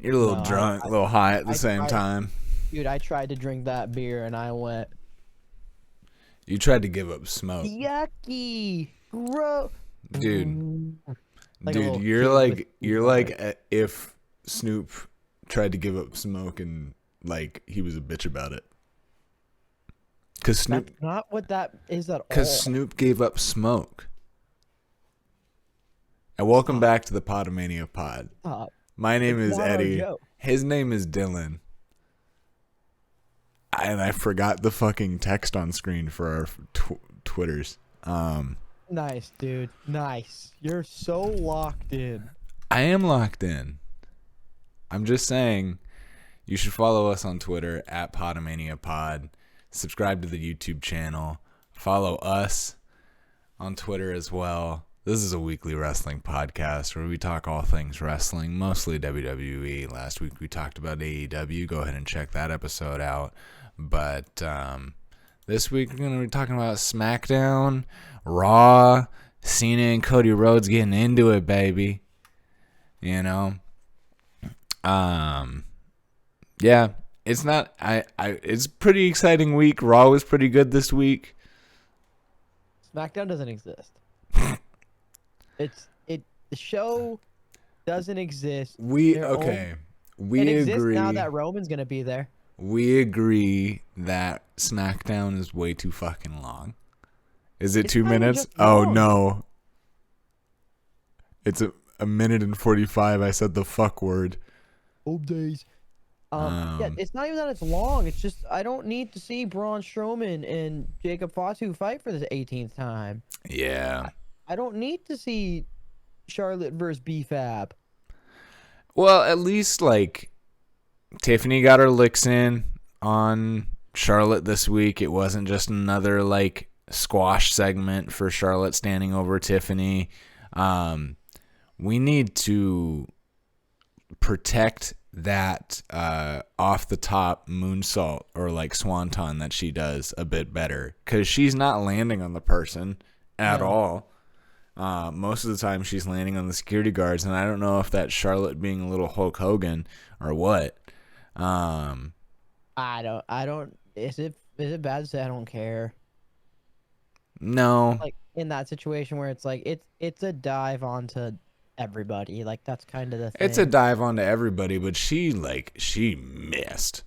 You're a little No, drunk, a little high at the same tried, time. dude. I tried to drink that beer and I went You tried to give up smoke. yucky, gross. Dude, Like a dude, little you're kid with like food you're coloring. like if Snoop tried to give up smoke and like he was a bitch about it. Cause That's not what that is at all. Snoop gave up smoke. And welcome Stop. back to the Pod-a-Mania pod. Stop. My name It's is not our Eddie. joke. His name is Dylan. And I forgot the fucking text on screen for our Twitters. Nice, dude. Nice. You're so locked in. I am locked in. I'm just saying you should follow us on Twitter at Pod-a-Mania pod. Subscribe to the YouTube channel. Follow us on Twitter as well. This is a weekly wrestling podcast where we talk all things wrestling, mostly WWE. Last week we talked about AEW. Go ahead and check that episode out. But this week we're going to be talking about SmackDown, Raw, Cena and Cody Rhodes getting into it, baby. You know? Yeah, it's not it's a pretty exciting week. Raw was pretty good this week. SmackDown doesn't exist. The show doesn't exist. We It agree. exists now that Roman's gonna be there. We agree that SmackDown is way too fucking long. Is it It's 2 not even minutes? just Oh long. no. It's a minute and 45. I said the fuck word. Old days. Yeah, it's not even that it's long. It's just I don't need to see Braun Strowman and Jacob Fatu fight for the 18th time. Yeah. I don't need to see Charlotte versus B-Fab. Well, at least like Tiffany got her licks in on Charlotte this week. It wasn't just another like squash segment for Charlotte standing over Tiffany. We need to protect that off the top moonsault or like swanton that she does a bit better, because she's not landing on the person at all. Most of the time she's landing on the security guards, and I don't know if that's Charlotte being a little Hulk Hogan or what. I don't. Is it bad to say I don't care? No. Like in that situation where it's like it's a dive onto everybody. Like that's kind of the thing. It's a dive onto everybody, but she missed.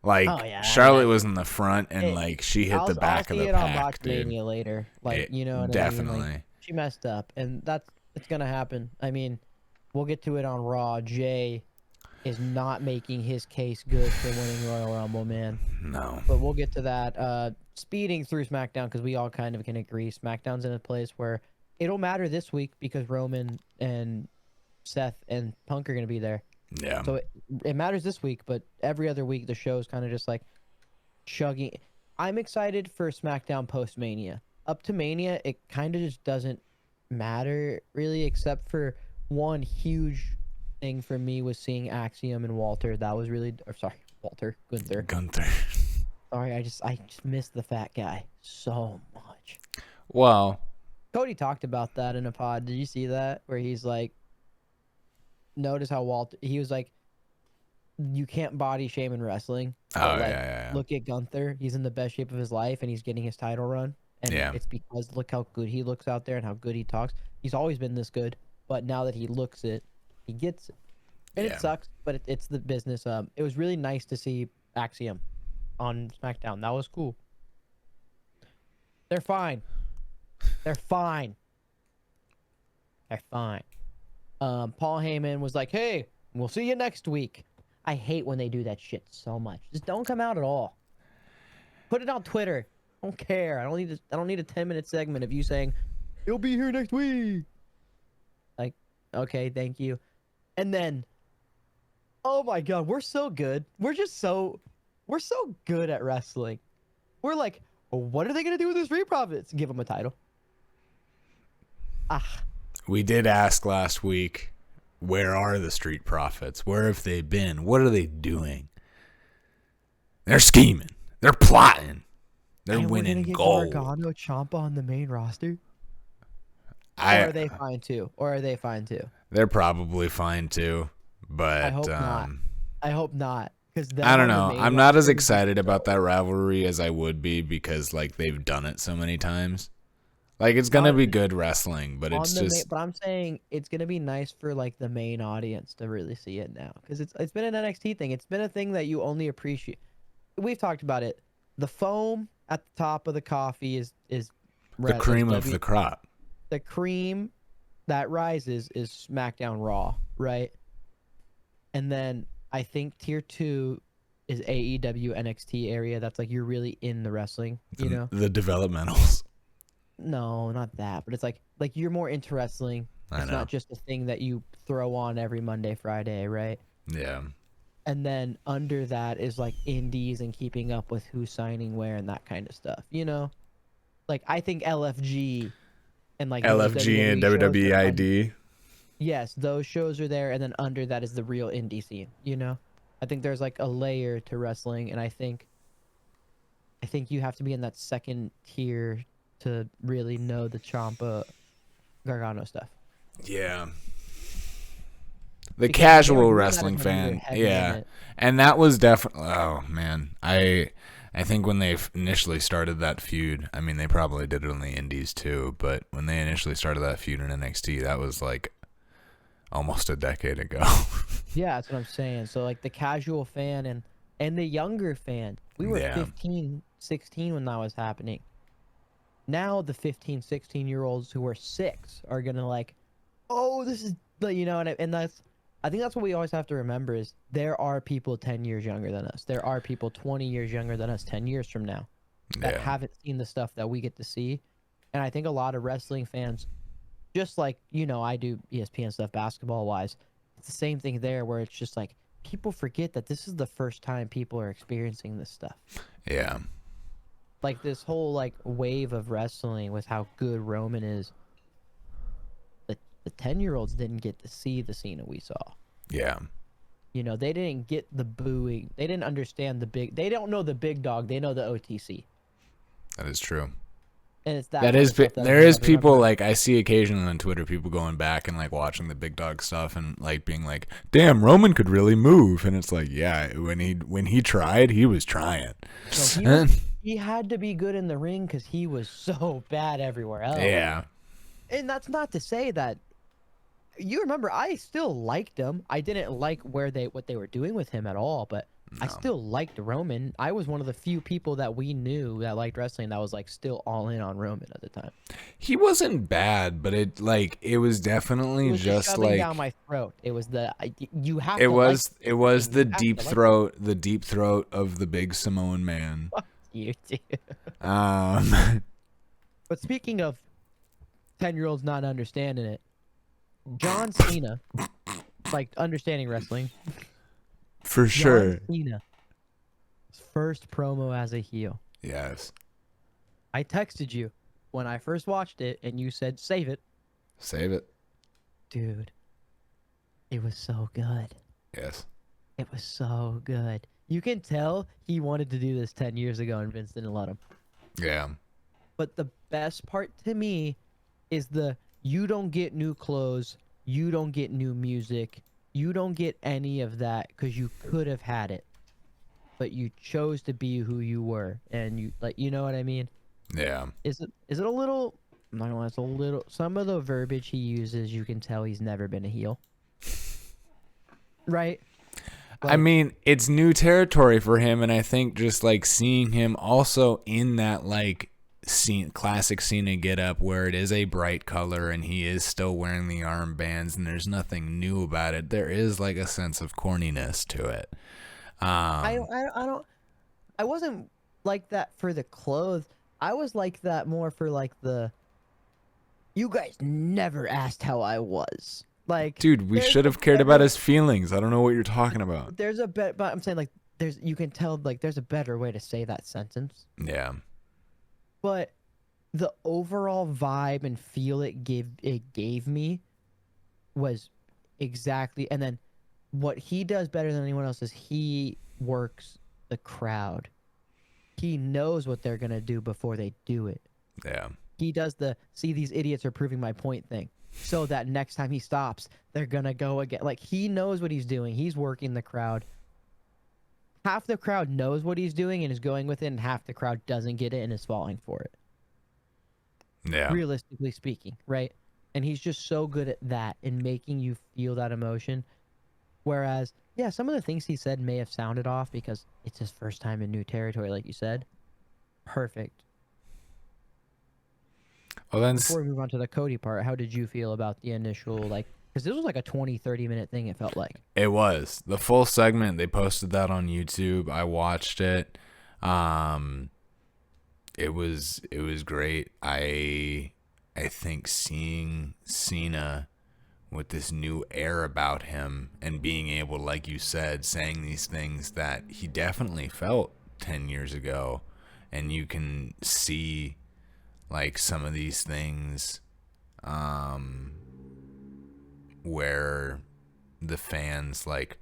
Like Oh, yeah, Charlotte yeah. was in the front and like she hit the back I'll of see the it on pack, dude. Pod-a-Mania later. Like you know what Definitely. I mean? Like, she messed up, and it's gonna happen. I mean, we'll get to it on Raw. Jey is not making his case good for winning Royal Rumble, man. No. But we'll get to that. Speeding through SmackDown, because we all kind of can agree SmackDown's in a place where it'll matter this week because Roman and Seth and Punk are going to be there. Yeah. So it matters this week, but every other week the show's kind of just like chugging. I'm excited for SmackDown post-Mania. Up to Mania, it kind of just doesn't matter really, except for one huge thing for me was seeing Axiom and Walter. That was really, or sorry, Gunther. Sorry, I just missed the fat guy so much. Well, Cody talked about that in a pod. Did you see that? Where he's like, notice how Walter, he was like, you can't body shame in wrestling. But yeah. Look at Gunther. He's in the best shape of his life and he's getting his title run. And it's because look how good he looks out there and how good he talks. He's always been this good, but now that he looks it, he gets it. And it sucks, but it's the business. It was really nice to see Axiom on SmackDown. That was cool. They're fine. They're fine. Paul Heyman was like, hey, we'll see you next week. I hate when they do that shit so much. Just don't come out at all. Put it on Twitter. I don't care. I don't need a 10-minute segment of you saying, he'll be here next week. Like, okay, thank you. And then, oh my God, we're so good. We're so good at wrestling. We're like, well, what are they going to do with the Street Profits? Give them a title. We did ask last week, where are the Street Profits? Where have they been? What are they doing? They're scheming. They're plotting. They're winning gold. Gargano, Ciampa on the main roster? Or are they fine too? They're probably fine too. But I hope not. I hope not. Because I don't know. I'm not as excited about that rivalry as I would be because like they've done it so many times. Like it's gonna be good wrestling, but it's just. But I'm saying it's gonna be nice for like the main audience to really see it now because it's been an NXT thing. It's been a thing that you only appreciate. We've talked about it. The foam at the top of the coffee is The cream of the crop. The cream that rises is SmackDown Raw, right? And then I think tier 2 is AEW NXT area. That's like you're really in the wrestling, you know? The developmentals. No, not that. But it's like you're more into wrestling. It's not just a thing that you throw on every Monday, Friday, right? Yeah. And then under that is like indies and keeping up with who's signing where and that kind of stuff, you know? Like I think LFG and like LFG and WWE ID. Yes, those shows are there, and then under that is the real indie scene, you know? I think there's like a layer to wrestling, and I think you have to be in that second tier to really know the Ciampa Gargano stuff. Yeah. The casual wrestling fan. Yeah. And that was definitely, oh man. I think when they initially started that feud, I mean, they probably did it on the indies too, but when they initially started that feud in NXT, that was like almost a decade ago. Yeah, that's what I'm saying. So like the casual fan and the younger fan, we were 15, 16 when that was happening. Now the 15, 16-year-olds who are 6 are gonna like, oh, this is the, you know, and I think that's what we always have to remember is there are people 10 years younger than us. There are people 20 years younger than us 10 years from now that haven't seen the stuff that we get to see. And I think a lot of wrestling fans, just like, you know, I do ESPN stuff basketball-wise, it's the same thing there where it's just like people forget that this is the first time people are experiencing this stuff. Yeah. Like this whole like wave of wrestling with how good Roman is. The 10-year-olds didn't get to see the Cena we saw. Yeah. You know, they didn't get the booing. They didn't understand they don't know the big dog. They know the OTC. That is true. And it's there is people like I see occasionally on Twitter people going back and like watching the big dog stuff and like being like, "Damn, Roman could really move." And it's like, yeah, when he tried, he was trying. No, he had to be good in the ring because he was so bad everywhere else. Yeah. And that's not to say that. You remember, I still liked him. I didn't like what they were doing with him at all, but I still liked Roman. I was one of the few people that we knew that liked wrestling that was like still all in on Roman at the time. He wasn't bad, but it was definitely it was just shoving like down my throat. It was you have. It was the deep throat, the deep throat of the big Samoan man. Fuck you too. But speaking of 10-year-olds not understanding it. John Cena, like understanding wrestling. For sure. John Cena, first promo as a heel. Yes. I texted you when I first watched it, and you said, save it. Save it. Dude, it was so good. Yes. It was so good. You can tell he wanted to do this 10 years ago, and Vince didn't let him. Yeah. But the best part to me is you don't get new clothes, you don't get new music, you don't get any of that because you could have had it, but you chose to be who you were, and you know what I mean? Yeah. Is it a little? I'm not gonna lie, it's a little. Some of the verbiage he uses, you can tell he's never been a heel, right? I mean, it's new territory for him, and I think just like seeing him also in that like classic Cena get up where it is a bright color and he is still wearing the armbands and there's nothing new about it. There is like a sense of corniness to it. I wasn't like that for the clothes. I was like that more for like you guys never asked how I was. Like, dude, we should have cared about his feelings. I don't know what you're talking about. But I'm saying like you can tell like there's a better way to say that sentence. Yeah. But the overall vibe and feel it gave me was exactly. And then what he does better than anyone else is he works the crowd. He knows what they're gonna do before they do it. Yeah. He does see these idiots are proving my point thing. so that next time he stops, they're gonna go again. Like, he knows what he's doing. He's working the crowd. Half the crowd knows what he's doing and is going with it, and half the crowd doesn't get it and is falling for it. Yeah. Realistically speaking, right? And he's just so good at that in making you feel that emotion. Whereas, yeah, some of the things he said may have sounded off because it's his first time in new territory, like you said. Perfect. Well, then, Before we move on to the Cody part, how did you feel about the initial, like, because this was like a 20, 30-minute thing, it felt like. it was the full segment. They posted that on YouTube. I watched it. It was great. I think seeing Cena with this new air about him and being able, like you said, saying these things that he definitely felt 10 years ago, and you can see like some of these things where the fans like,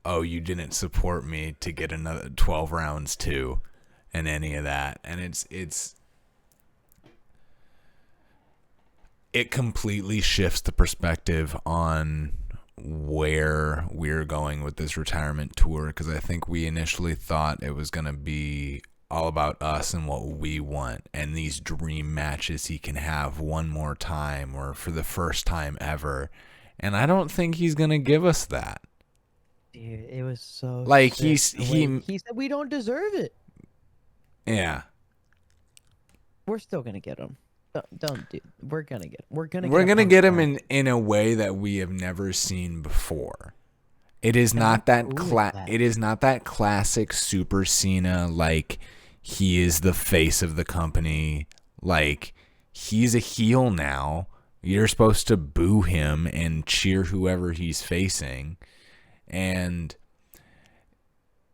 oh, you didn't support me to get another 12 rounds too, and any of that. And it completely shifts the perspective on where we're going with this retirement tour, because I think we initially thought it was going to be all about us and what we want and these dream matches he can have one more time or for the first time ever. And I don't think he's going to give us that. Dude, it was so like sick. He said we don't deserve it. Yeah. We're still gonna get him. Don't do. We're gonna get him. We're gonna get him in a way that we have never seen before. It is not that it is not that classic Super Cena, like he is the face of the company. Like, he's a heel now. You're supposed to boo him and cheer whoever he's facing. And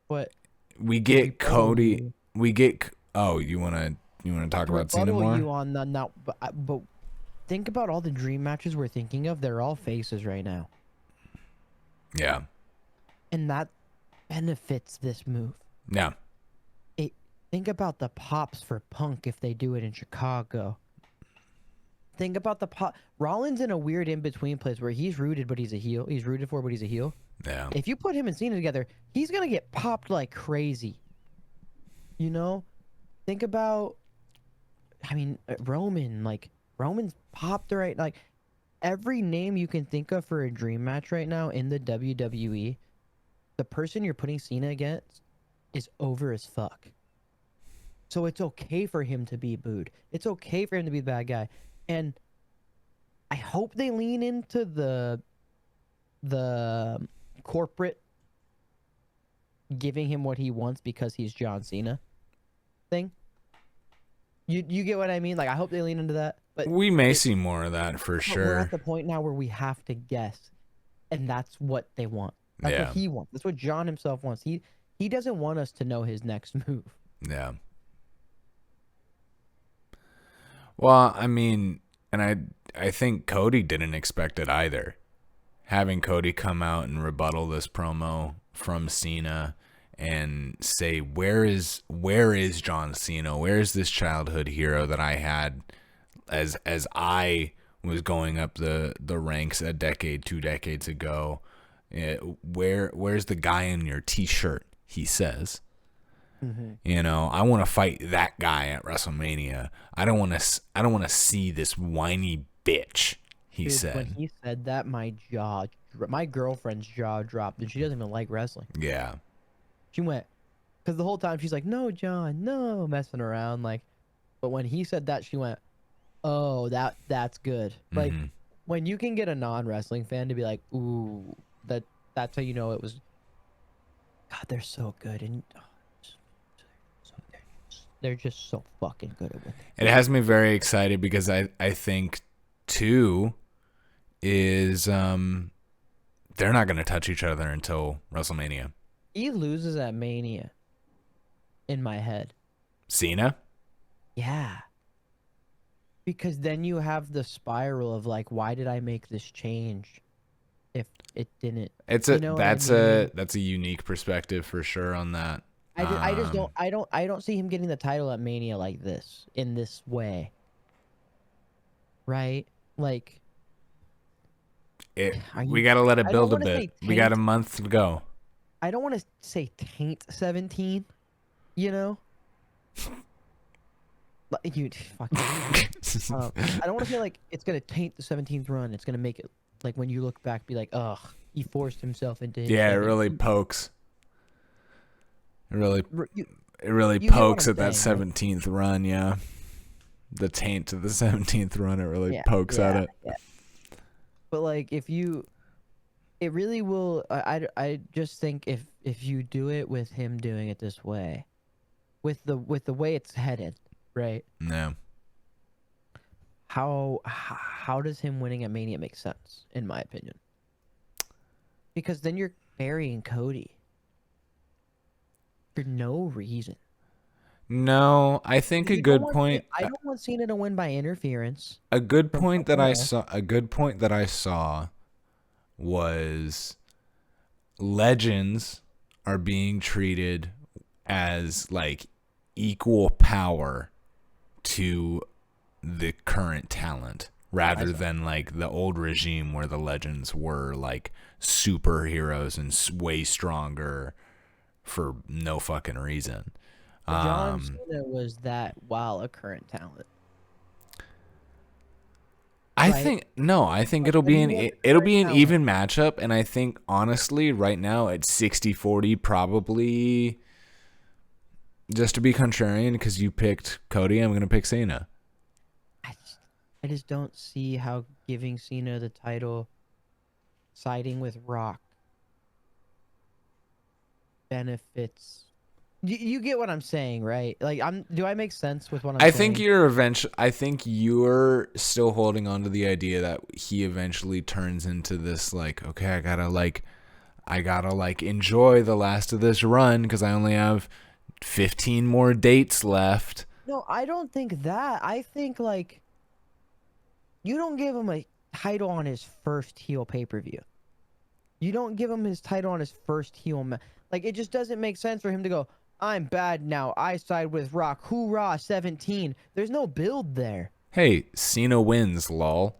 what we get Cody. We get you want to talk about Cena more? You on the now, but think about all the dream matches we're thinking of. They're all faces right now. Yeah. And that benefits this move. Yeah. Think about the pops for Punk if they do it in Chicago. Think about the pop. Rollins in a weird in-between place where he's rooted, but he's a heel. He's rooted for, but he's a heel. Yeah. If you put him and Cena together, he's going to get popped like crazy. You know? Think about, I mean, Roman. Like, Roman's popped right. Like, every name you can think of for a dream match right now in the WWE, the person you're putting Cena against is over as fuck. So it's okay for him to be booed. It's okay for him to be the bad guy. And I hope they lean into the corporate giving him what he wants because he's John Cena thing. You get what I mean? Like, I hope they lean into that. But we may see more of that for sure. We're at the point now where we have to guess, and that's what they want. That's what he wants. That's what John himself wants. He doesn't want us to know his next move. Yeah. Well, I mean, and I think Cody didn't expect it either. Having Cody come out and rebuttal this promo from Cena and say, where is John Cena? Where is this childhood hero that I had as I was going up the ranks a decade, 2 decades ago? Where's the guy in your t-shirt? He says. Mm-hmm. You know, I want to fight that guy at WrestleMania. I don't want to see this whiny bitch. He said. When he said that, my girlfriend's jaw dropped, and she doesn't even like wrestling. Yeah. She went, because the whole time she's like, "No, John, no," messing around, like. But when he said that, she went, "Oh, that's good." Mm-hmm. Like, when you can get a non-wrestling fan to be like, "Ooh, that's how you know it was." God, they're so good, and they're just so fucking good at it. It has me very excited because I think too is they're not going to touch each other until WrestleMania. He loses at Mania in my head. Cena? Yeah. Because then you have the spiral of like, why did I make this change if it didn't? That's a unique perspective for sure on that. I don't see him getting the title at Mania like this, in this way. Right? Like, We got to let it I don't build a want to say bit. We got a taint. month to go. I don't want to say taint 17. You know, like you fucking. I don't want to feel like it's gonna taint the 17th run. It's gonna make it like when you look back, be like, ugh, he forced himself into his. Yeah, it 17th. really pokes. It You really get what pokes I'm at that saying, right? 17th run. Yeah, the taint to the 17th run. It really Yeah, pokes at it. yeah. But like, if you, it really will. I just think if you do it with him doing it this way, with the way it's headed, right? No. How does him winning at Mania make sense, in my opinion? Because then you're burying Cody for no reason. No, I think a You don't good want point. I don't want Cena to win by interference. A good from point that someone I else. saw. A good point that I saw was legends are being treated as like equal power to the current talent rather than like the old regime where the legends were like superheroes and way stronger for no fucking reason. John Cena was that while a current talent. I Right? think no. I think Like, it'll when be he an was a it'll current be an talent, even matchup, and I think honestly, right now it's 60-40 probably. Just to be contrarian, because you picked Cody, I'm gonna pick Cena. I just don't see how giving Cena the title, siding with Rock, benefits. You get what I'm saying, right? Like, do I make sense with what I'm I saying? think you're still holding on to the idea that he eventually turns into this like, okay, I gotta enjoy the last of this run because I only have 15 more dates left. No, I don't think that. I think like you don't give him a title on his first heel pay-per-view. You don't give him his title on his first heel like it just doesn't make sense for him to go, I'm bad now. I side with Rock. Hoorah, 17. There's no build there. Hey, Cena wins, lol.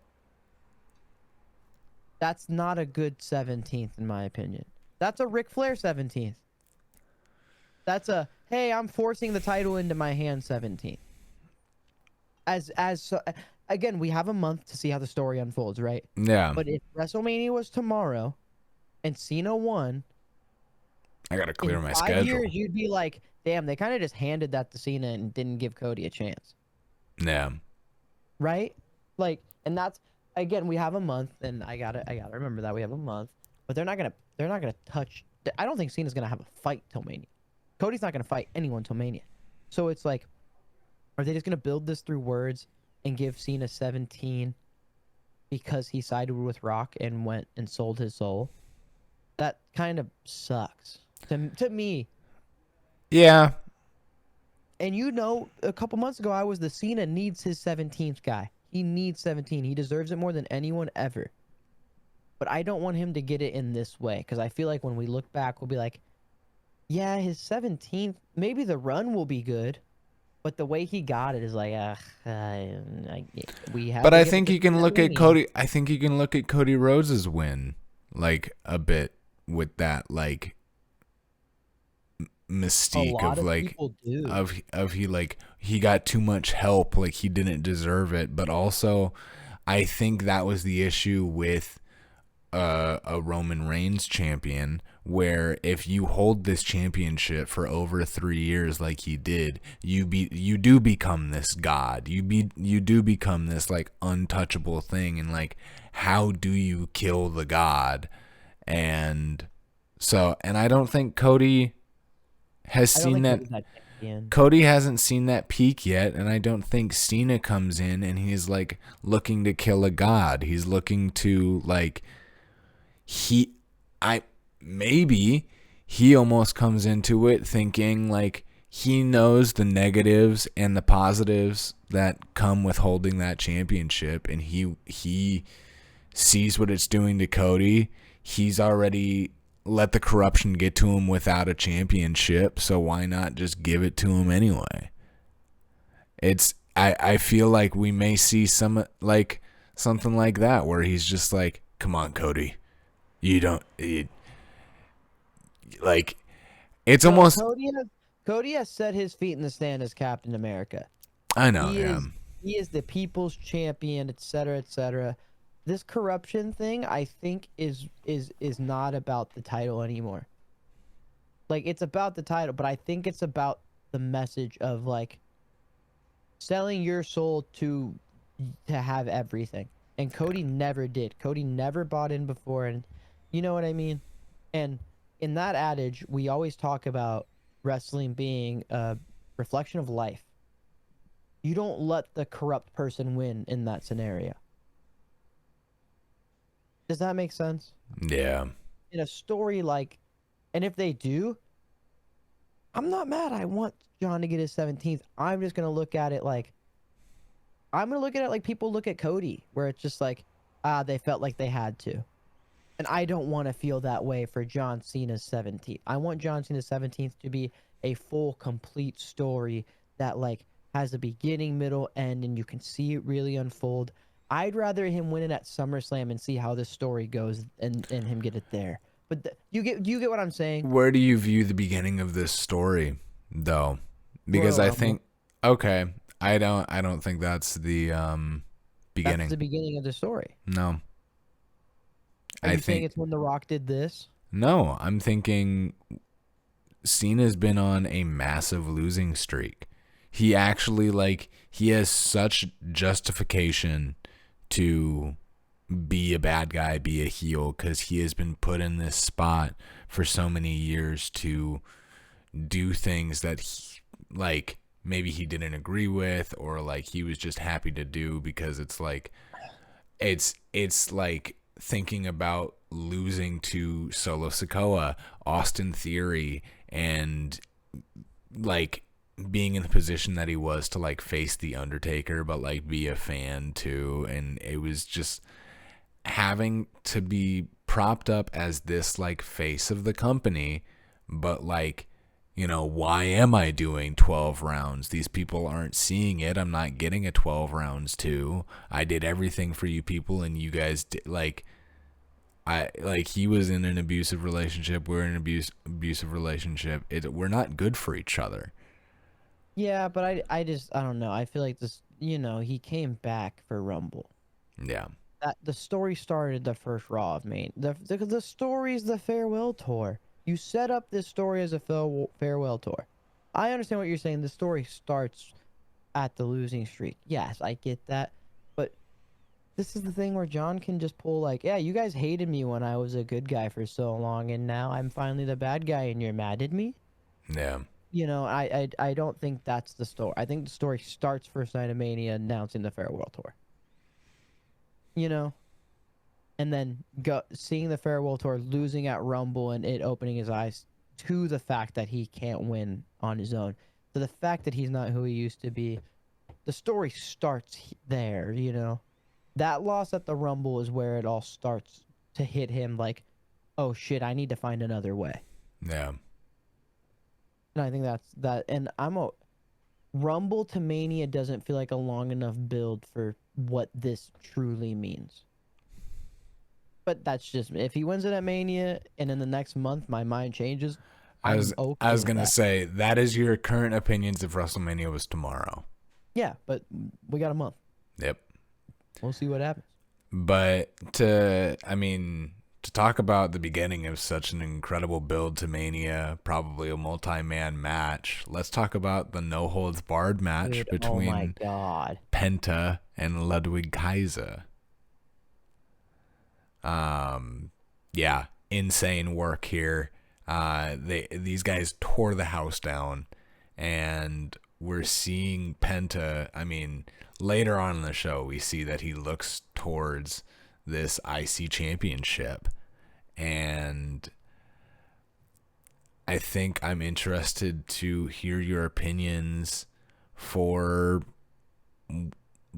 That's not a good 17th in my opinion. That's a Ric Flair 17th. That's a, hey, I'm forcing the title into my hand 17th. Again, we have a month to see how the story unfolds, right? Yeah, But if WrestleMania was tomorrow and Cena won, I gotta clear in my 5 schedule. years you'd be like, damn, they kind of just handed that to Cena and didn't give Cody a chance. Yeah. Right? Like, and that's, again, we have a month, and I gotta remember that we have a month. But they're not gonna touch. I don't think Cena's gonna have a fight till Mania. Cody's not gonna fight anyone till Mania. So it's like, are they just gonna build this through words and give Cena 17 because he sided with Rock and went and sold his soul? That kind of sucks to me. Yeah. And you know, a couple months ago, I was the Cena needs his 17th guy. He needs 17. He deserves it more than anyone ever. But I don't want him to get it in this way, because I feel like when we look back, we'll be like, yeah, his 17th, maybe the run will be good, but the way he got it is like, we have. But to I give it think to you can Cena look at Mania. Cody. I think you can look at Cody Rhodes's win like a bit with that like mystique lot of of like people do. of he got too much help, like he didn't deserve it. But also, I think that was the issue with a Roman Reigns champion, where if you hold this championship for over 3 years like he did, you do become this god. You do become this like untouchable thing, and like how do you kill the god? And so, and I don't think Cody has I don't seen think that. Cody's that champion. Cody hasn't seen that peak yet, and I don't think Cena comes in and he's like looking to kill a god. He's looking to like maybe he almost comes into it thinking like he knows the negatives and the positives that come with holding that championship, and he sees what it's doing to Cody. He's already let the corruption get to him without a championship, so why not just give it to him anyway? I feel like we may see some like something like that where he's just like, come on, Cody. You don't like. It's No, almost. Cody has set his feet in the sand as Captain America. I know. He Yeah. is the people's champion, etc., etc. This corruption thing, I think, is not about the title anymore. Like, it's about the title, but I think it's about the message of like selling your soul to have everything. And Cody never did. Cody never bought in before, and you know what I mean? And in that adage, we always talk about wrestling being a reflection of life. You don't let the corrupt person win in that scenario. Does that make sense? Yeah. In a story like, and if they do, I'm not mad. I want John to get his 17th. I'm just going to look at it like, I'm going to look at it like people look at Cody, where it's just like, they felt like they had to. And I don't want to feel that way for John Cena's 17th. I want John Cena's 17th to be a full, complete story that like has a beginning, middle, end, and you can see it really unfold. I'd rather him win it at SummerSlam and see how this story goes and him get it there. But you get what I'm saying? Where do you view the beginning of this story, though? Because Royal I Rumble. think okay, I don't think that's the beginning. That's the beginning of the story. No. Are I you saying think it's when The Rock did this? no, I'm thinking Cena's been on a massive losing streak. He actually he has such justification to be a bad guy, be a heel, because he has been put in this spot for so many years to do things that maybe he didn't agree with, or like he was just happy to do, because it's like it's like thinking about losing to Solo Sikoa, Austin Theory, and like being in the position that he was to like face the Undertaker, but like be a fan too. And it was just having to be propped up as this like face of the company, but like, you know, why am I doing 12 rounds? These people aren't seeing it. I'm not getting a 12 rounds too. I did everything for you people, and you guys did, he was in an abusive relationship. We're in an abusive relationship. We're not good for each other. Yeah, but I don't know. I feel like this, he came back for Rumble. Yeah. That the story started the first Raw of Maine. The story's the farewell tour. You set up this story as a farewell tour. I understand what you're saying. The story starts at the losing streak. Yes, I get that. But this is the thing where John can just pull like, yeah, you guys hated me when I was a good guy for so long, and now I'm finally the bad guy and you're mad at me? Yeah. I don't think that's the story. I think the story starts first night of Mania announcing the farewell tour. And then seeing the farewell tour, losing at Rumble, and it opening his eyes to the fact that he can't win on his own, to the fact that he's not who he used to be. The story starts there, That loss at the Rumble is where it all starts to hit him like, oh shit, I need to find another way. Yeah. And I think that's that. And Rumble to Mania doesn't feel like a long enough build for what this truly means. But that's just if he wins it at Mania and in the next month my mind changes. I was going to say, that is your current opinions if WrestleMania was tomorrow. Yeah, but we got a month. Yep. We'll see what happens. But to talk about the beginning of such an incredible build to Mania, probably a multi-man match, let's talk about the no-holds-barred match between oh my God. Penta and Ludwig Kaiser. Yeah, insane work here. These guys tore the house down, and we're seeing Penta. I mean, later on in the show, we see that he looks towards this IC championship, and I think I'm interested to hear your opinions for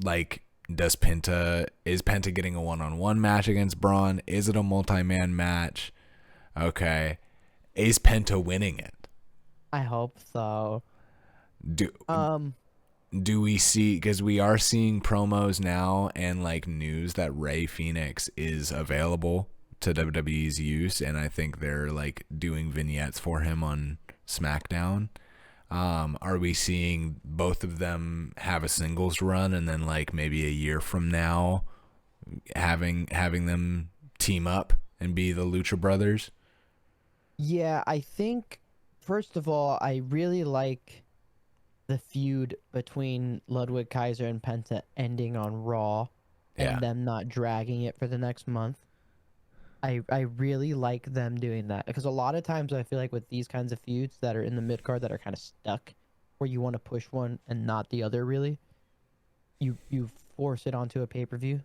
like, is Penta getting a one-on-one match against Braun? Is it a multi-man match? Okay. Is Penta winning it? I hope so. do we see, because we are seeing promos now and like news that Rey Fenix is available to WWE's use, and I think they're like doing vignettes for him on SmackDown. Are we seeing both of them have a singles run, and then like maybe a year from now having them team up and be the Lucha Brothers? Yeah, I think first of all, I really like the feud between Ludwig Kaiser and Penta ending on Raw and Yeah. them not dragging it for the next month. I really like them doing that, because a lot of times I feel like with these kinds of feuds that are in the mid card that are kind of stuck, where you want to push one and not the other, really, you force it onto a pay-per-view.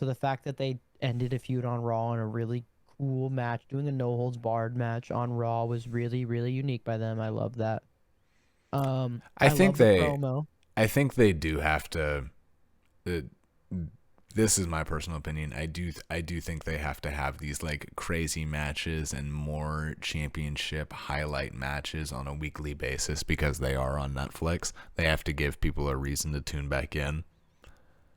So the fact that they ended a feud on Raw in a really cool match, doing a no holds barred match on Raw, was really, really unique by them. I love that. I think love the they promo. I think they do have to. This is my personal opinion. I do think they have to have these like crazy matches and more championship highlight matches on a weekly basis, because they are on Netflix. They have to give people a reason to tune back in.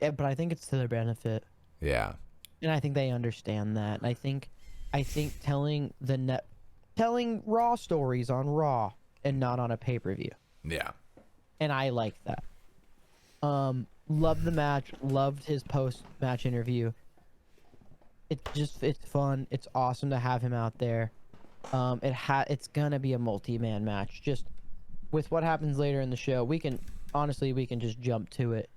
Yeah, but I think it's to their benefit. Yeah. And I think they understand that. And I think telling Raw stories on Raw and not on a pay-per-view. Yeah. And I like that. Loved the match, loved his post-match interview. It's fun. It's awesome to have him out there. It's gonna be a multi-man match. Just with what happens later in the show, we can just jump to it.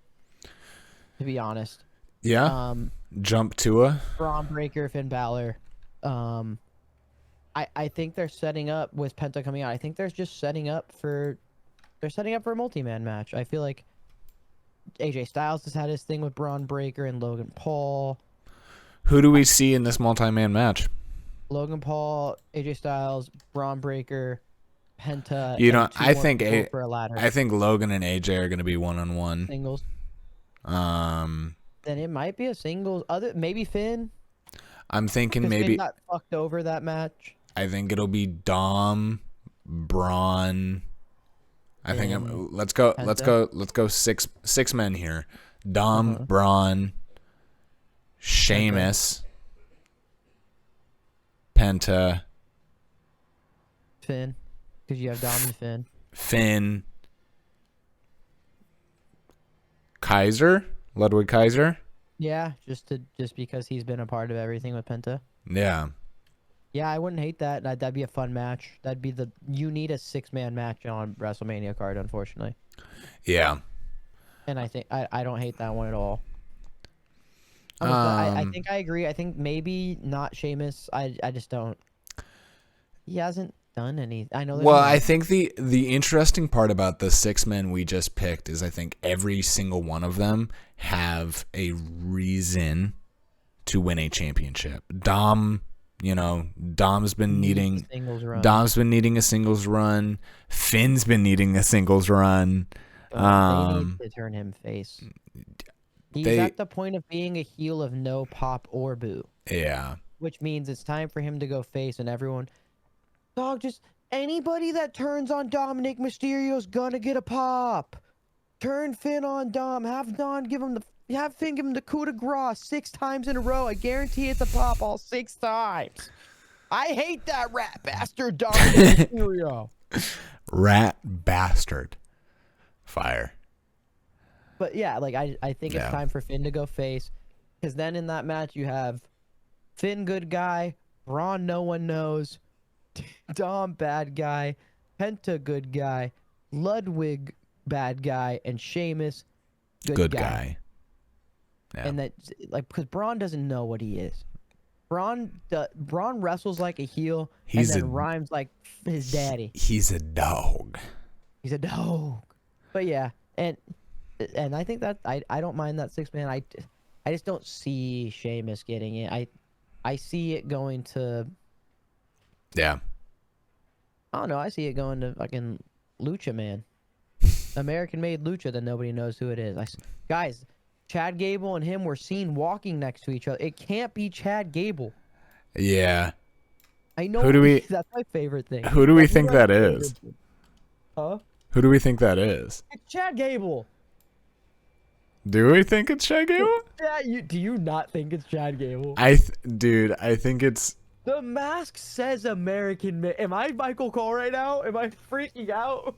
To be honest. Yeah. Jump tuah. Braun Breaker, Finn Balor. I think they're setting up with Penta coming out. I think they're setting up for a multi-man match. I feel like AJ Styles has had his thing with Braun Breaker and Logan Paul. Who do we see in this multi-man match? Logan Paul, AJ Styles, Braun Breaker, Penta. You know, I think Logan and AJ are going to be one-on-one. Singles. Then it might be a singles. Maybe Finn. I'm thinking maybe Finn got fucked over that match. I think it'll be Dom, Braun. Let's go six men here. Dom, Braun, Sheamus, Penta, Finn, because you have Dom and Finn. Finn, Kaiser, Ludwig Kaiser. Yeah, just because he's been a part of everything with Penta. Yeah. Yeah, I wouldn't hate that. That'd be a fun match. You need a 6-man match on WrestleMania card, unfortunately. Yeah. And I think I don't hate that one at all. I think I agree. I think maybe not Sheamus. I just don't. He hasn't done any. I know. Well, I think the interesting part about the 6 men we just picked is I think every single one of them have a reason to win a championship. Dom's been needing a singles run. Finn's been needing a singles run. They need to turn him face. He's at the point of being a heel of no pop or boo. Yeah. Which means it's time for him to go face, and everyone, just anybody that turns on Dominic Mysterio's gonna get a pop. Turn Finn on Dom. Have Finn give him the coup de grace 6 times in a row. I guarantee it's a pop all 6 times. I hate that rat bastard Dominic Mysterio. Rat bastard. Fire. But yeah, like I think it's time for Finn to go face, because then in that match you have Finn good guy, Braun no one knows, Dom bad guy, Penta good guy, Ludwig bad guy, and Sheamus good guy. Yeah. And that, like, because Braun doesn't know what he is. Braun wrestles like a heel and then rhymes like his daddy. He's a dog. He's a dog. But yeah, and I think that I don't mind that 6-man. I just don't see Sheamus getting it. I see it going to. Yeah. I don't know. I see it going to fucking Lucha, man. American-made Lucha that nobody knows who it is. Guys, Chad Gable and him were seen walking next to each other. It can't be Chad Gable. Yeah. I know. That's my favorite thing. Who do we think that is? Huh? Who do we think that is? It's Chad Gable. Do we think it's Chad Gable? Yeah, do you not think it's Chad Gable? Dude, I think it's. The mask says American. Am I Michael Cole right now? Am I freaking out?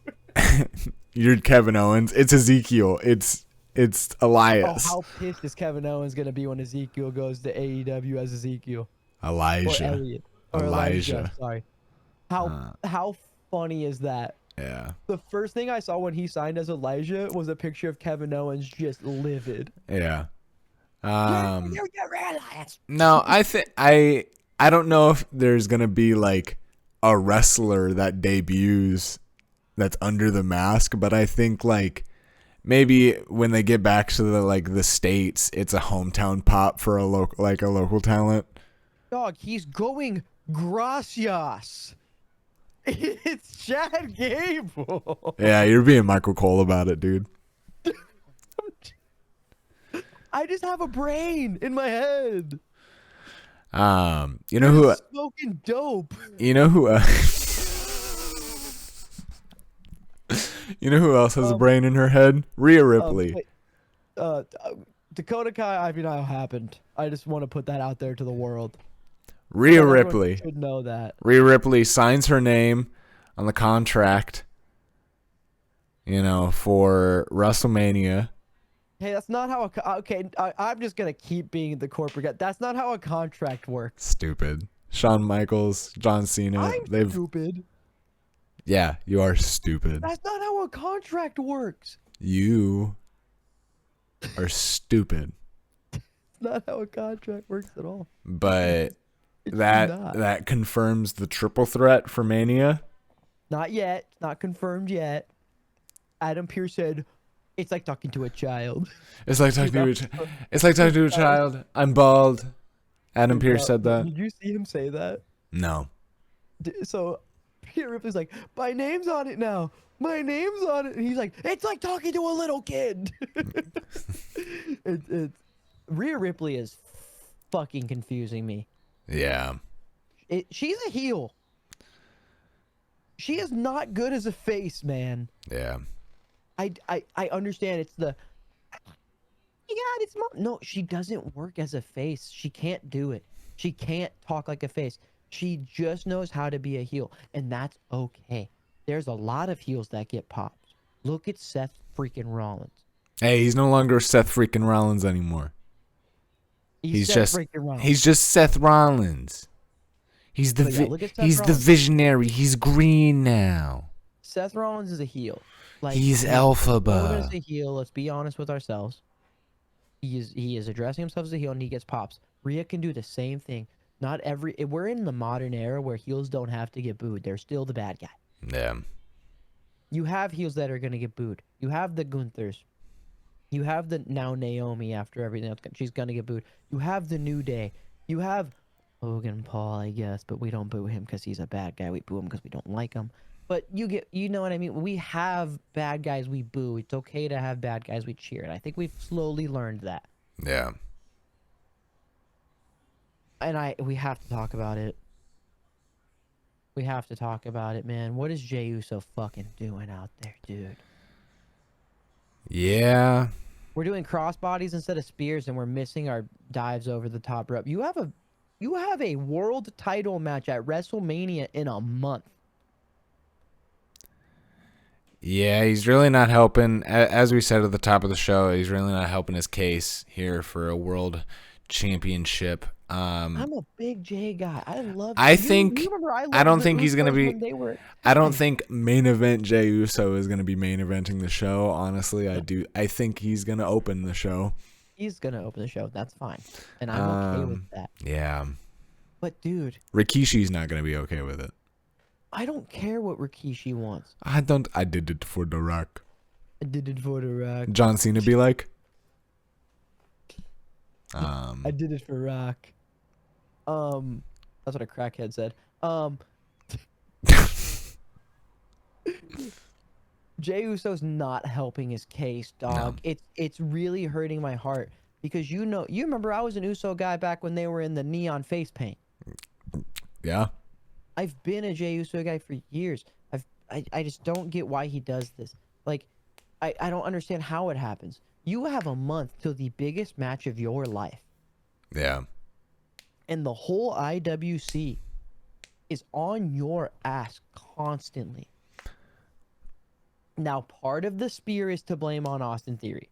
You're Kevin Owens. It's Ezekiel. It's Oh, Elias. how pissed is Kevin Owens gonna be when Ezekiel goes to AEW as Ezekiel or Elijah. Elliot or Elijah? Sorry. How funny is that? Yeah. The first thing I saw when he signed as Elijah was a picture of Kevin Owens just livid. Yeah. You realize? No, I don't know if there's gonna be like a wrestler that debuts that's under the mask, but I think like maybe when they get back to the States, it's a hometown pop for a local talent. Dog, he's going gracias. It's Chad Gable. Yeah, you're being Michael Cole about it, dude. I just have a brain in my head. You know who? Smoking dope. You know who? You know who else has a brain in her head? Rhea Ripley. Dakota Kai, Ivy Nile happened. I just want to put that out there to the world. Rhea Everyone Ripley. should know that. Rhea Ripley signs her name on the contract, for WrestleMania. Hey, that's not how I'm just going to keep being the corporate guy. That's not how a contract works. Stupid. Shawn Michaels, John Cena. I'm stupid. Yeah, you are stupid. That's not how a contract works. You are stupid. It's not how a contract works at all. But that confirms the triple threat for Mania. Not yet. Not confirmed yet. Adam Pearce said, "It's like talking to a child." It's like talking to a child. I'm bald. Adam Pearce said that. Did you see him say that? No. So Rhea Ripley's like, "My name's on it now. My name's on it." And he's like, "It's like talking to a little kid." Rhea Ripley is fucking confusing me. Yeah. She's a heel. She is not good as a face, man. Yeah. I understand it's the it's no, she doesn't work as a face. She can't do it. She can't talk like a face. She just knows how to be a heel, and that's okay. There's a lot of heels that get popped. Look at Seth freaking Rollins. Hey, he's no longer Seth freaking Rollins anymore. He's just Seth Rollins. He's the the visionary. He's green now. Seth Rollins is a heel. He's Alphaba. He's a heel. Let's be honest with ourselves. He is addressing himself as a heel, and he gets pops. Rhea can do the same thing. We're in the modern era where heels don't have to get booed. They're still the bad guy. Yeah. You have heels that are gonna get booed. You have the Gunthers. You have the now Naomi after everything else. She's gonna get booed. You have the New Day. You have Logan Paul, I guess, but we don't boo him because he's a bad guy. We boo him because we don't like him. But you know what I mean? We have bad guys we boo. It's okay to have bad guys we cheer. And I think we've slowly learned that. Yeah. And we have to talk about it. We have to talk about it, man. What is Jey Uso fucking doing out there, dude? Yeah. We're doing crossbodies instead of spears, and we're missing our dives over the top rope. You have a world title match at WrestleMania in a month. Yeah, he's really not helping. As we said at the top of the show, he's really not helping his case here for a world championship. I'm a big Jey guy. I love. I don't think he's gonna be. I don't think main event Jey Uso is gonna be main eventing the show. Honestly, I do. I think he's gonna open the show. He's gonna open the show. That's fine, and I'm okay with that. Yeah. But dude, Rikishi's not gonna be okay with it. I don't care what Rikishi wants. I don't. I did it for The Rock. I did it for The Rock. John Cena be like. I did it for Rock. That's what a crackhead said. Jey Uso's not helping his case, dog. No. It's really hurting my heart because you remember I was an Uso guy back when they were in the neon face paint. Yeah. I've been a Jey Uso guy for years. I just don't get why he does this. Like, I don't understand how it happens. You have a month till the biggest match of your life. Yeah. And the whole IWC is on your ass constantly. Now, part of the spear is to blame on Austin Theory.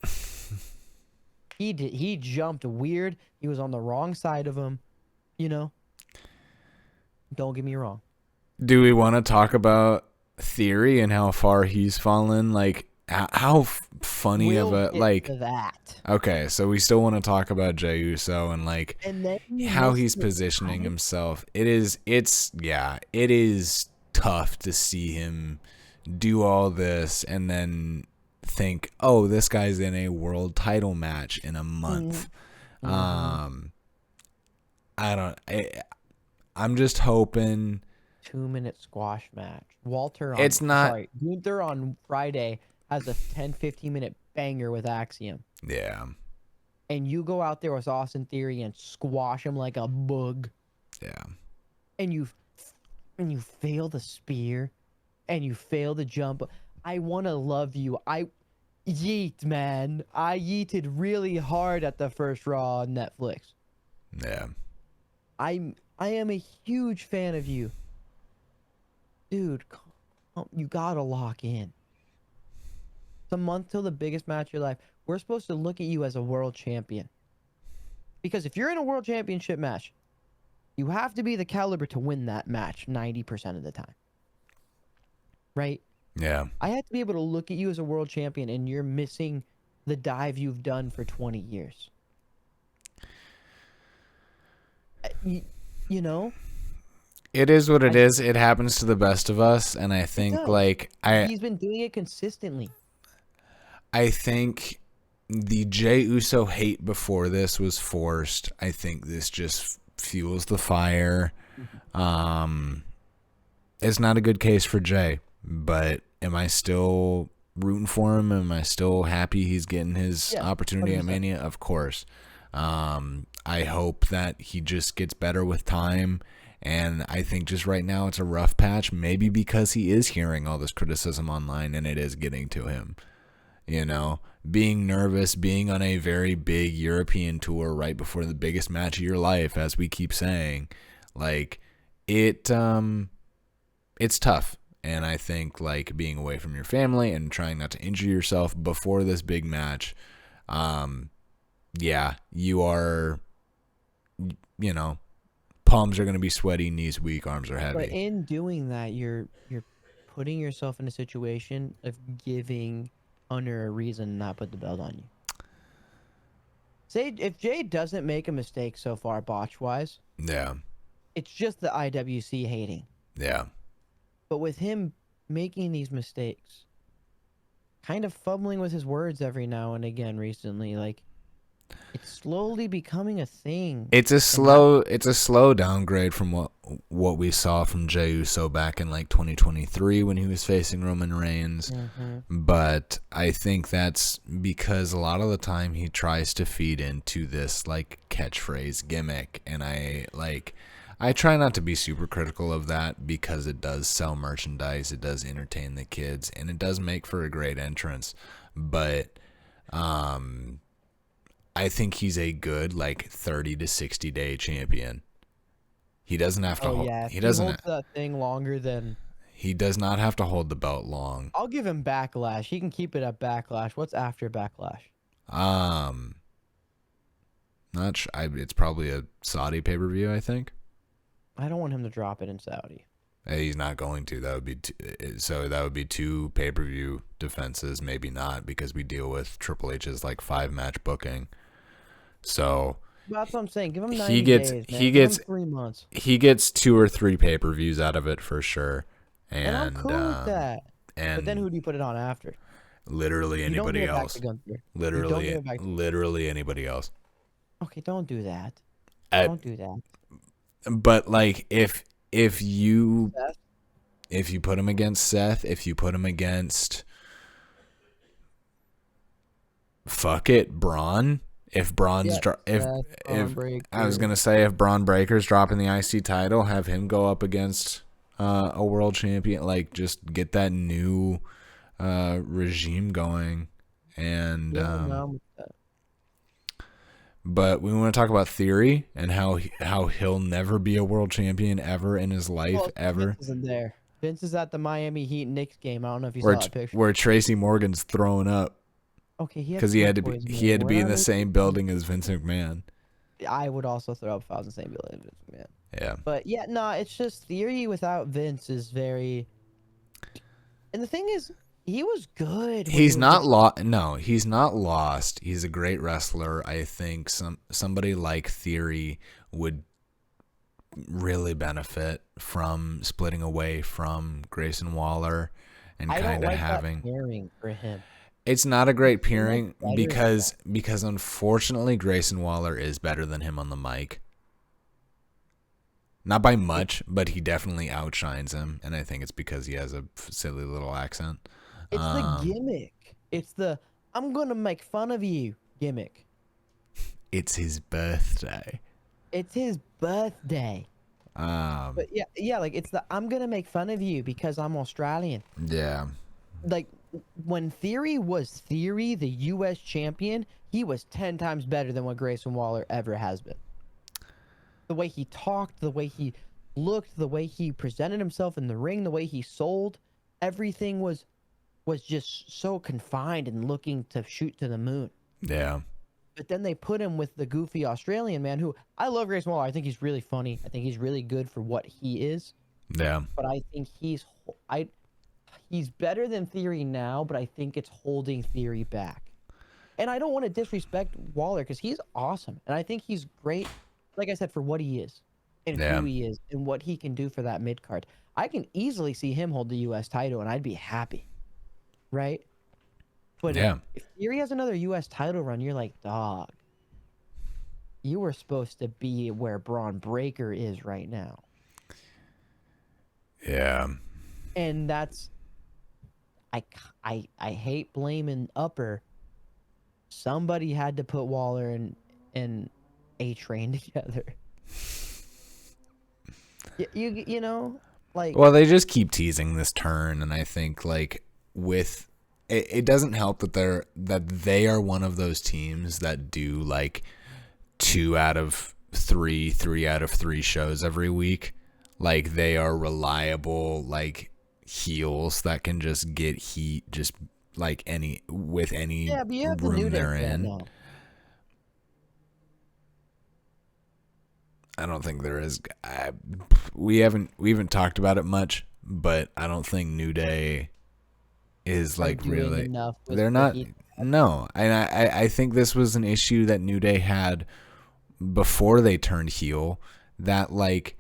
He jumped weird. He was on the wrong side of him. You know? Don't get me wrong. Do we want to talk about Theory and how far he's fallen? Like, how funny We'll of a, get like, to that. okay, so we still want to talk about Jey Uso and, like, And then how he's positioning himself. It is tough to see him do all this and then think, oh, this guy's in a world title match in a month. I'm just hoping 2-minute squash match. Gunther on Friday has a 10-15 minute banger with Axiom. Yeah. And you go out there with Austin Theory and squash him like a bug. Yeah. And you fail the spear and you fail the jump. I want to love you. I yeeted really hard at the first Raw on Netflix. Yeah. I am a huge fan of you. Dude, you gotta lock in. It's a month till the biggest match of your life. We're supposed to look at you as a world champion. Because if you're in a world championship match, you have to be the caliber to win that match 90% of the time. Right? Yeah. I have to be able to look at you as a world champion and you're missing the dive you've done for 20 years. You know? It is what it is. It happens to the best of us, and I think he's been doing it consistently. I think the Jey Uso hate before this was forced. I think this just fuels the fire. It's not a good case for Jey, but am I still rooting for him? Am I still happy he's getting his opportunity 100%. At Mania? Of course. I hope that he just gets better with time. And I think just right now it's a rough patch, maybe because he is hearing all this criticism online and it is getting to him. You know, being nervous, being on a very big European tour right before the biggest match of your life, as we keep saying, like, it's tough. And I think, like, being away from your family and trying not to injure yourself before this big match, you are, you know, palms are going to be sweaty, knees weak, arms are heavy. But in doing that, you're putting yourself in a situation of giving Hunter a reason to not put the belt on you. Say if Jey doesn't make a mistake so far, botch-wise, it's just the IWC hating. Yeah. But with him making these mistakes, kind of fumbling with his words every now and again recently, like, it's slowly becoming a thing. It's a slow downgrade from what we saw from Jey Uso back in like 2023 when he was facing Roman Reigns. But I think that's because a lot of the time he tries to feed into this like catchphrase gimmick, and I try not to be super critical of that because it does sell merchandise, it does entertain the kids, and it does make for a great entrance. But I think he's a good like 30 to 60 day champion. He doesn't have to hold. He doesn't holds that thing longer than. He does not have to hold the belt long. I'll give him Backlash. He can keep it at Backlash. What's after Backlash? Not sure. It's probably a Saudi pay-per-view, I think. I don't want him to drop it in Saudi. He's not going to. That would be that would be 2 pay-per-view defenses, maybe not, because we deal with Triple H's like 5-match booking. So that's what I'm saying. Give him 90 days, man. Give him 3 months. He gets 2 or 3 pay-per-views out of it for sure. And I'm cool with that. But then who do you put it on after? Literally anybody else. Literally anybody else. Okay, don't do that. Don't do that. But like if you put him against Seth, if you put him against Braun, if Braun's I was gonna say if Braun Breaker's dropping the IC title, have him go up against a world champion, like just get that new regime going, And Yeah, no, I'm with that. but we want to talk about Theory and how he'll never be a world champion ever in his life Well, Vince ever. isn't there. Vince is at the Miami Heat Knicks game. I don't know if you Where saw that picture. where Tracy Morgan's throwing up Okay, he had because food poisoning. he had to be Where in are the they same building as Vince McMahon. I would also throw up if I was in the same building as Vince McMahon. Yeah. But yeah, no, it's just Theory without Vince is very. And the thing is, he was good. When He's he was not with- lost. No, he's not lost. He's a great wrestler. I think somebody like Theory would really benefit from splitting away from Grayson Waller and I don't kind of like having. that pairing for him. It's not a great He's much pairing better because unfortunately Grayson Waller is better than him on the mic. Not by much, but he definitely outshines him, and I think it's because he has a silly little accent. It's the gimmick. It's the I'm gonna make fun of you gimmick. It's his birthday. It's his birthday. But yeah, like it's the I'm gonna make fun of you because I'm Australian. Yeah. Like when Theory was Theory, the U.S. champion, he was 10 times better than what Grayson Waller ever has been. The way he talked, the way he looked, the way he presented himself in the ring, the way he sold, everything was just so confined and looking to shoot to the moon. Yeah. But then they put him with the goofy Australian man who I love Grayson Waller. I think he's really funny. I think he's really good for what he is. Yeah. But I think he's better than Theory now, but I think it's holding Theory back. And I don't want to disrespect Waller because he's awesome. And I think he's great, like I said, for what he is and who he is and what he can do for that mid card. I can easily see him hold the U.S. title and I'd be happy. Right? But if Theory has another U.S. title run, you're like, dog, you were supposed to be where Braun Breaker is right now. Yeah. And that's, I hate blaming Upper. Somebody had to put Waller and A-Train together. You know, like. Well, they just keep teasing this turn, and I think like with it doesn't help that they are one of those teams that do like 2 out of 3, 3 out of 3 shows every week. Like they are reliable, like heels that can just get heat, just like any room they're in. Now. I don't think there is. We haven't talked about it much, but I don't think New Day is like really enough. They're not. No, and I think this was an issue that New Day had before they turned heel. That like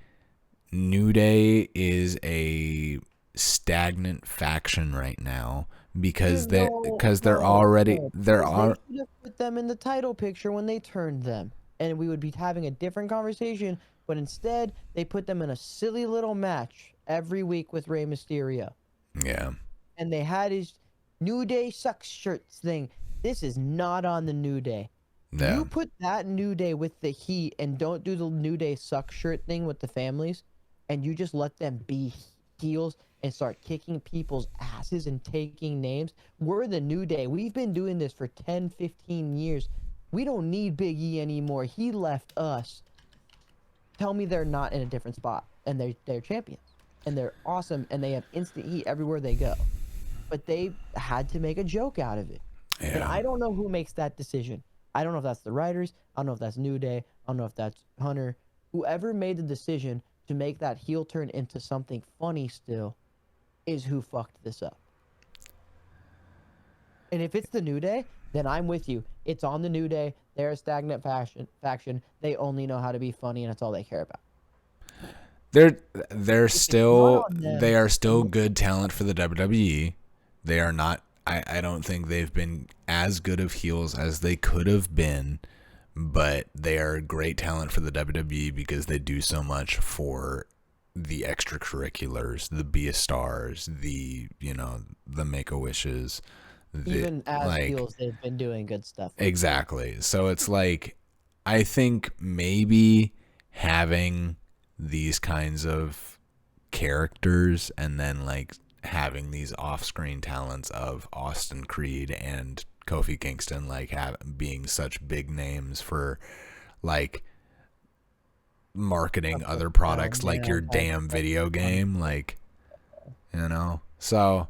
New Day is a stagnant faction right now because they're already They should have put them in the title picture when they turned them. And we would be having a different conversation, but instead they put them in a silly little match every week with Rey Mysterio. Yeah. And they had his New Day sucks shirts thing. This is not on the New Day. Yeah. You put that New Day with the Heat and don't do the New Day suck shirt thing with the families, and you just let them be heels and start kicking people's asses and taking names. We're the New Day. We've been doing this for 10, 15 years. We don't need Big E anymore. He left us. Tell me they're not in a different spot. And they're champions. And they're awesome. And they have instant heat everywhere they go. But they had to make a joke out of it. Yeah. And I don't know who makes that decision. I don't know if that's the writers. I don't know if that's New Day. I don't know if that's Hunter. Whoever made the decision to make that heel turn into something funny still is who fucked this up. And if it's the New Day, then I'm with you. It's on the New Day. They're a stagnant faction. They only know how to be funny, and that's all they care about. They are still good talent for the WWE. They are not. I don't think they've been as good of heels as they could have been, but they are great talent for the WWE because they do so much for the extracurriculars, the Be a Stars, the Make-A-Wishes. Even as heels, they've been doing good stuff. Exactly. So it's like, I think maybe having these kinds of characters and then like having these off-screen talents of Austin Creed and Kofi Kingston like being such big names for like marketing other products like your damn video game, like, you know. So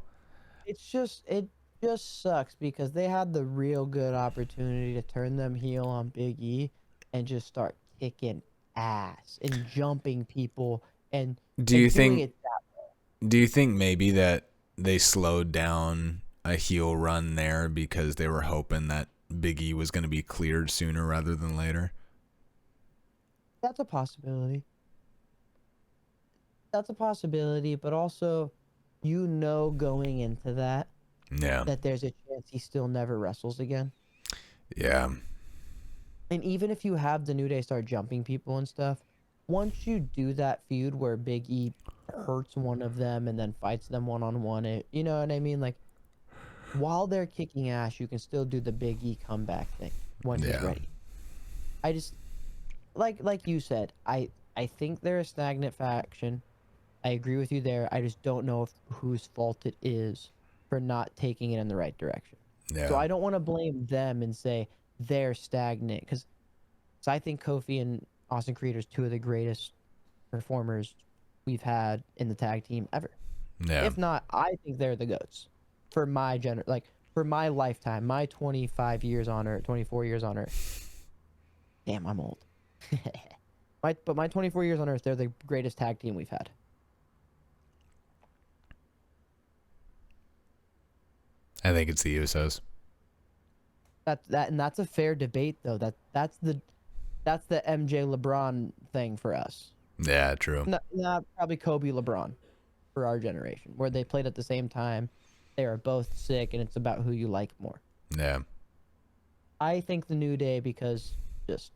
it just sucks because they had the real good opportunity to turn them heel on Big E and just start kicking ass and jumping people and do you doing think it maybe that they slowed down a heel run there because they were hoping that Big E was going to be cleared sooner rather than later? That's a possibility. That's a possibility, but also, going into that Yeah. there's a chance he still never wrestles again. Yeah. And even if you have the New Day start jumping people and stuff, once you do that feud where Big E hurts one of them and then fights them one-on-one, you know what I mean? Like, while they're kicking ass, you can still do the Big E comeback thing when he's ready. I just, like you said, I think they're a stagnant faction. I agree with you there. I just don't know whose fault it is for not taking it in the right direction. Yeah. So I don't want to blame them and say they're stagnant because I think Kofi and Austin Creed are two of the greatest performers we've had in the tag team ever. Yeah. If not, I think they're the GOATs for my for my lifetime, my 25 years on Earth, 24 years on Earth. Damn, I'm old. But my 24 years on Earth, they're the greatest tag team we've had. I think it's the Usos. That's a fair debate though. That's the MJ LeBron thing for us. Yeah, true. Not probably Kobe LeBron for our generation, where they played at the same time. They are both sick, and it's about who you like more. Yeah. I think the New Day because just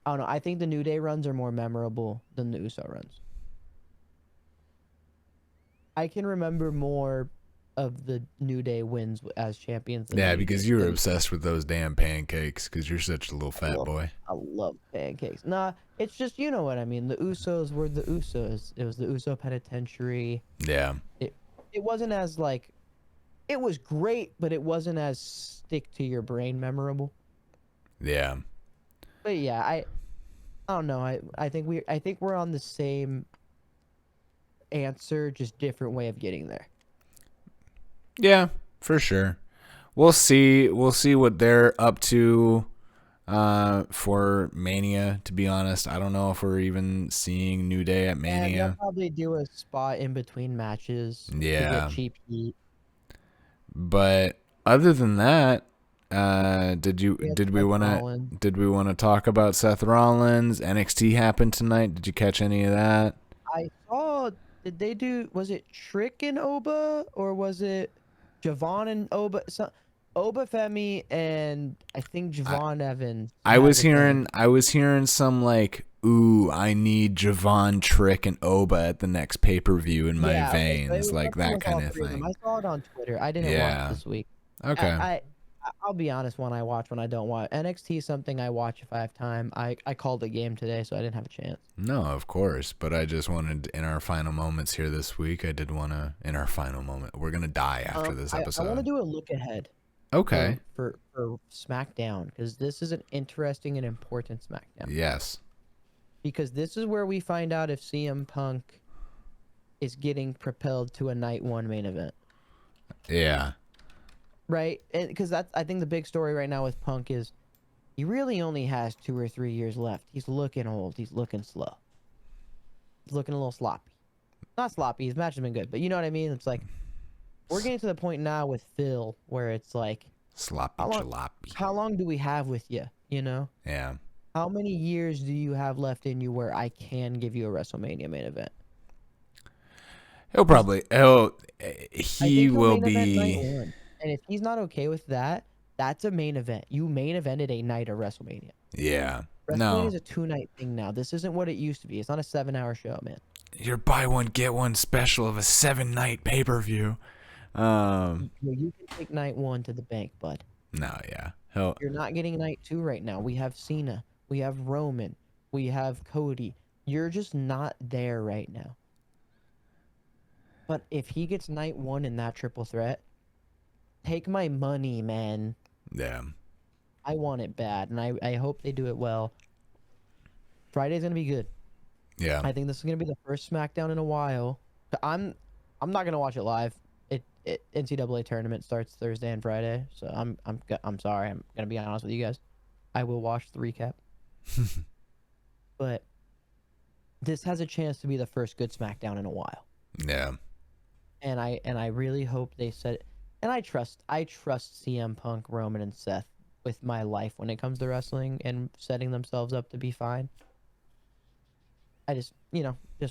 I don't know. I think the New Day runs are more memorable than the Uso runs. I can remember more of the New Day wins as champions. Yeah, because you were obsessed with those damn pancakes because you're such a little fat boy. I love pancakes. Nah, it's just, you know what I mean. The Usos were the Usos. It was the Uso Penitentiary. Yeah. It wasn't as like, it was great, but it wasn't as stick to your brain memorable. Yeah. But yeah, I don't know. I think we're on the same answer, just different way of getting there. Yeah, for sure. We'll see what they're up to for Mania, to be honest. I don't know if we're even seeing New Day at Mania. They'll probably do a spot in between matches to Yeah. get cheap heat. But other than that, did we want to talk about Seth Rollins? NXT happened tonight. Did you catch any of that? I saw. Did they do? Was it Trick and Oba or was it Javon and Oba? Oba Femi and I think Javon Evans. I was hearing some like, ooh, I need Javon, Trick, and Oba at the next pay-per-view in my veins, like that kind of thing. I saw it on Twitter. I didn't watch this week. Okay. I'll be honest, when I watch, when I don't watch. NXT is something I watch if I have time. I called the game today, so I didn't have a chance. No, of course. But I just wanted, in our final moments here this week, we're going to die after this episode. I want to do a look ahead. Okay. For SmackDown, because this is an interesting and important SmackDown. Yes. Because this is where we find out if CM Punk is getting propelled to a night one main event. Yeah. Right? Because I think the big story right now with Punk is he really only has 2 or 3 years left. He's looking old. He's looking slow. He's looking a little sloppy. Not sloppy. His match has been good, but you know what I mean? It's like we're getting to the point now with Phil where it's like sloppy jalopy. How long do we have with you? You know? Yeah. How many years do you have left in you where I can give you a WrestleMania main event? He will be. And if he's not okay with that, that's a main event. You main evented a night of WrestleMania. Yeah. WrestleMania is a 2-night thing now. This isn't what it used to be. It's not a 7-hour show, man. Your buy one get one special of a 7-night pay-per-view. You can take night 1 to the bank, bud. No, yeah. You're not getting night 2 right now. We have Cena. We have Roman. We have Cody. You're just not there right now. But if he gets night 1 in that triple threat, take my money, man. Yeah. I want it bad, and I hope they do it well. Friday's gonna be good. Yeah. I think this is gonna be the first SmackDown in a while. I'm not gonna watch it live. NCAA tournament starts Thursday and Friday, so I'm sorry. I'm gonna be honest with you guys. I will watch the recap, but this has a chance to be the first good SmackDown in a while. Yeah. And I really hope they set it. And I trust CM Punk, Roman, and Seth with my life when it comes to wrestling and setting themselves up to be fine. I just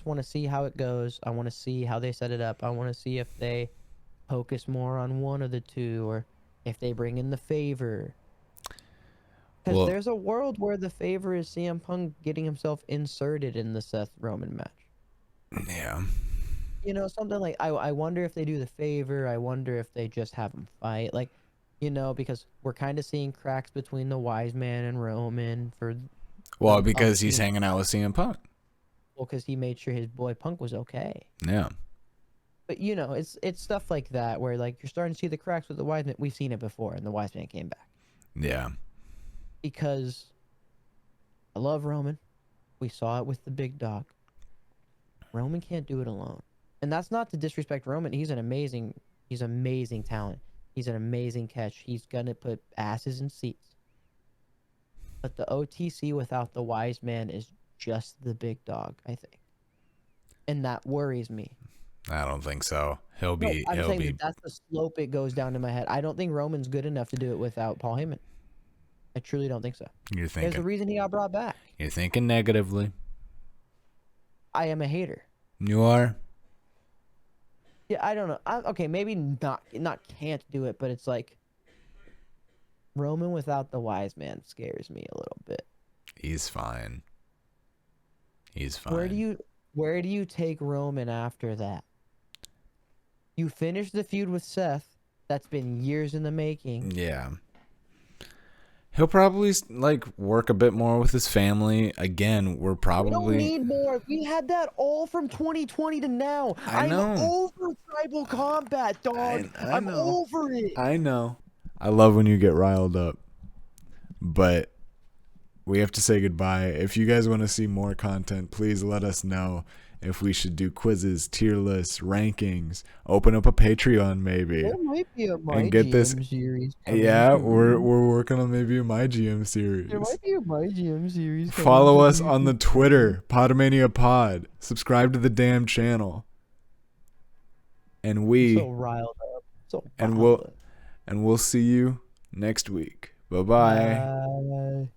want to see how it goes. I want to see how they set it up. I want to see if they focus more on one of the two, or if they bring in the favor. Because there's a world where the favor is CM Punk getting himself inserted in the Seth Roman match. Yeah. Something like I wonder if they do the favor. I wonder if they just have them fight. Like, because we're kind of seeing cracks between the Wise Man and Roman because he's hanging out with CM Punk. Well, because he made sure his boy Punk was okay. Yeah. But it's stuff like that where like you're starting to see the cracks with the Wise Man. We've seen it before, and the Wise Man came back. Yeah. Because I love Roman. We saw it with the big dog. Roman can't do it alone. And that's not to disrespect Roman. He's amazing talent. He's an amazing catch. He's gonna put asses in seats. But the OTC without the Wise Man is just the big dog, I think. And that worries me. I don't think so. I'm saying that's the slope it goes down in my head. I don't think Roman's good enough to do it without Paul Heyman. I truly don't think so. There's a reason he got brought back. You're thinking negatively. I am a hater. You are? Yeah, I don't know. Okay, maybe not can't do it, but it's like Roman without the Wise Man scares me a little bit. He's fine. He's fine. Where do you take Roman after that? You finish the feud with Seth. That's been years in the making. Yeah. He'll probably work a bit more with his family. Again, we don't need more. We had that all from 2020 to now. I know. I'm over tribal combat, dog. I'm over it. I know. I love when you get riled up. But we have to say goodbye. If you guys want to see more content, please let us know if we should do quizzes, tier lists, rankings, open up a Patreon maybe. There might be a My and get GM this series. Yeah, we're working on maybe a My GM series. There might be a My GM series. Follow us on the Twitter, Pod-a-Mania Pod. Subscribe to the damn channel. And so riled up. And we'll see you next week. Bye-bye. Bye.